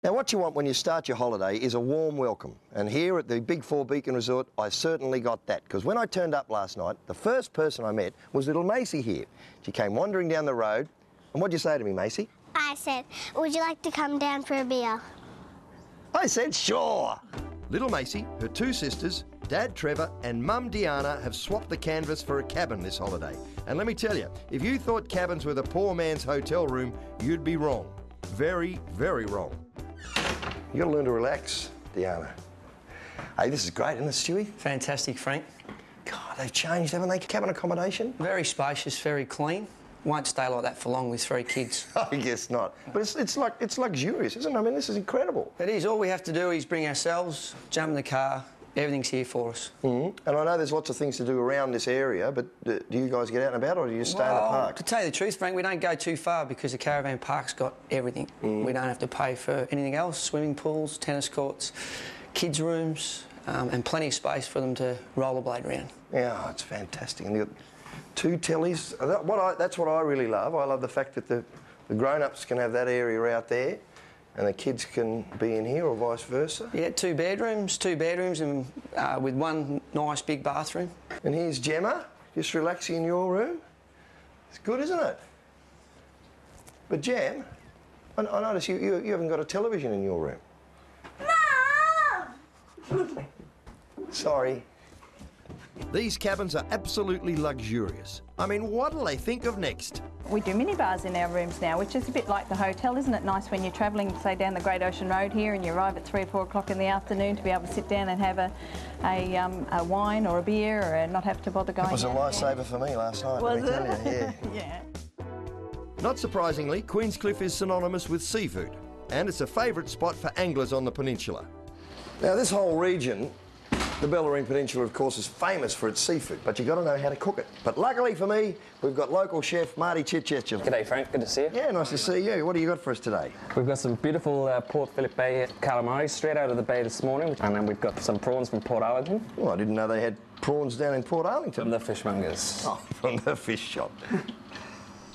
Now, what you want when you start your holiday is a warm welcome. And here at the BIG4 Beacon Resort, I certainly got that. Because when I turned up last night, the first person I met was little Macy here. She came wandering down the road. And what'd you say to me, Macy? I said, would you like to come down for a beer? I said, sure. Little Macy, her two sisters, Dad Trevor and Mum Deanna have swapped the canvas for a cabin this holiday. And let me tell you, if you thought cabins were the poor man's hotel room, you'd be wrong. Very, very wrong. You got to learn to relax, Deanna. Hey, this is great, isn't it, Stewie? Fantastic, Frank. God, they've changed, haven't they? Cabin accommodation? Very spacious, very clean. Won't stay like that for long with 3 kids. I guess not. But it's luxurious, isn't it? I mean, this is incredible. It is. All we have to do is bring ourselves, jump in the car. Everything's here for us. Mm-hmm. And I know there's lots of things to do around this area, but do you guys get out and about, or do you stay in the park? To tell you the truth, Frank, we don't go too far because the caravan park's got everything. We don't have to pay for anything else. Swimming pools, tennis courts, kids' rooms, and plenty of space for them to rollerblade around. Yeah, it's fantastic. And you've got 2 tellies. That's what I really love. I love the fact that the grown-ups can have that area out there, and the kids can be in here, or vice versa. Yeah, 2 bedrooms, and with 1 nice big bathroom. And here's Gemma, just relaxing in your room. It's good, isn't it? But Gem, I notice you haven't got a television in your room. Mom! Sorry. These cabins are absolutely luxurious. I mean, what'll they think of next? We do minibars in our rooms now, which is a bit like the hotel. Isn't it nice when you're travelling, say, down the Great Ocean Road here and you arrive at 3 or 4 o'clock in the afternoon to be able to sit down and have a wine or a beer or not have to bother going out. It was a lifesaver for me last night, let me tell you, yeah. Yeah. Not surprisingly, Queenscliff is synonymous with seafood, and it's a favourite spot for anglers on the peninsula. Now, this whole region, the Bellarine Peninsula, of course, is famous for its seafood, but you've got to know how to cook it. But luckily for me, we've got local chef Marty Chichester. G'day, Frank. Good to see you. Yeah, nice to see you. What do you got for us today? We've got some beautiful Port Phillip Bay calamari straight out of the bay this morning, and then we've got some prawns from Port Arlington. Well, I didn't know they had prawns down in Port Arlington. From the fishmongers. Oh, from the fish shop.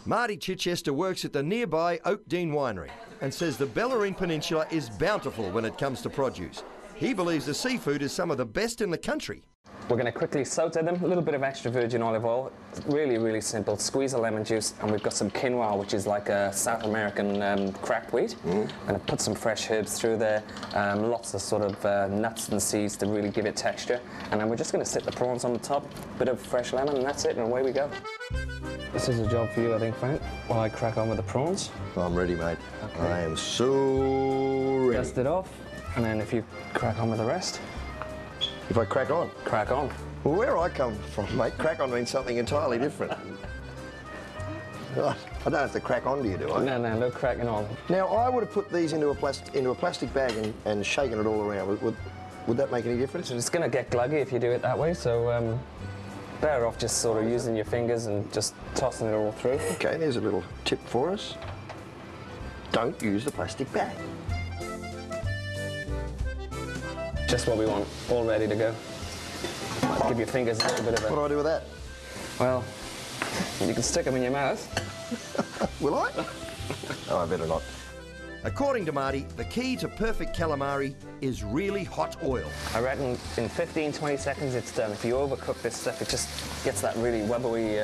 Marty Chichester works at the nearby Oakdean Winery and says the Bellarine Peninsula is bountiful when it comes to produce. He believes the seafood is some of the best in the country. We're going to quickly saute them, a little bit of extra virgin olive oil. It's really, really simple. Squeeze a lemon juice, and we've got some quinoa, which is like a South American cracked wheat. I'm going to put some fresh herbs through there, lots of sort of nuts and seeds to really give it texture. And then we're just going to sit the prawns on the top, bit of fresh lemon, and that's it, and away we go. This is a job for you, I think, Frank, while I crack on with the prawns. I'm ready, mate. Okay. I am so ready. Dust it off, and then if you crack on with the rest. If I crack on? Crack on. Well, where I come from, mate, crack on means something entirely different. I don't have to crack on to you, do I? No cracking on. Now, I would have put these into a plastic bag and shaken it all around. Would that make any difference? It's going to get gluggy if you do it that way, so better off just sort of using your fingers and just tossing it all through. Okay, there's a little tip for us. Don't use the plastic bag. Just what we want, all ready to go. Might give your fingers a little bit of a... What do I do with that? Well, you can stick them in your mouth. Will I? Oh, I better not. According to Marty, the key to perfect calamari is really hot oil. I reckon in 15, 20 seconds it's done. If you overcook this stuff, it just gets that really wobbly...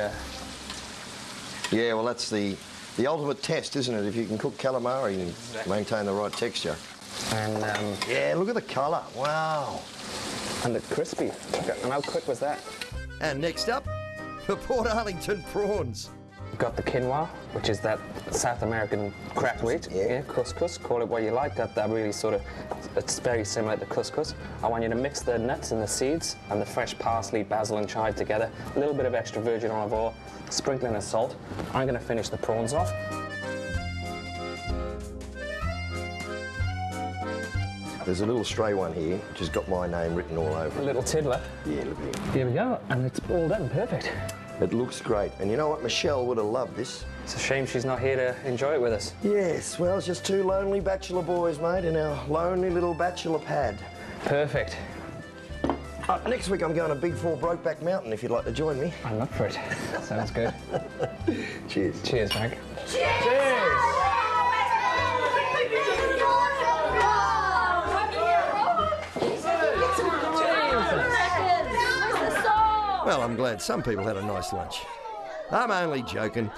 Yeah, well, that's the ultimate test, isn't it? If you can cook calamari and maintain the right texture. And yeah, look at the colour. Wow. And it's crispy. And how quick was that? And next up, the Port Arlington prawns. We've got the quinoa, which is that South American cracked wheat. Yeah, couscous. Call it what you like. That really sort of, it's very similar to couscous. I want you to mix the nuts and the seeds and the fresh parsley, basil and chive together. A little bit of extra virgin olive oil, sprinkling of salt. I'm going to finish the prawns off. There's a little stray one here, which has got my name written all over it. A little tiddler. Yeah, look at it. Here we go, and it's all done, perfect. It looks great, and you know what? Michelle would have loved this. It's a shame she's not here to enjoy it with us. Yes, well, it's just 2 lonely bachelor boys, mate, in our lonely little bachelor pad. Perfect. Next week I'm going to BIG4 Brokeback Mountain, if you'd like to join me. I'm up for it. Sounds good. Cheers. Cheers, Frank. Cheers! Well, I'm glad some people had a nice lunch. I'm only joking.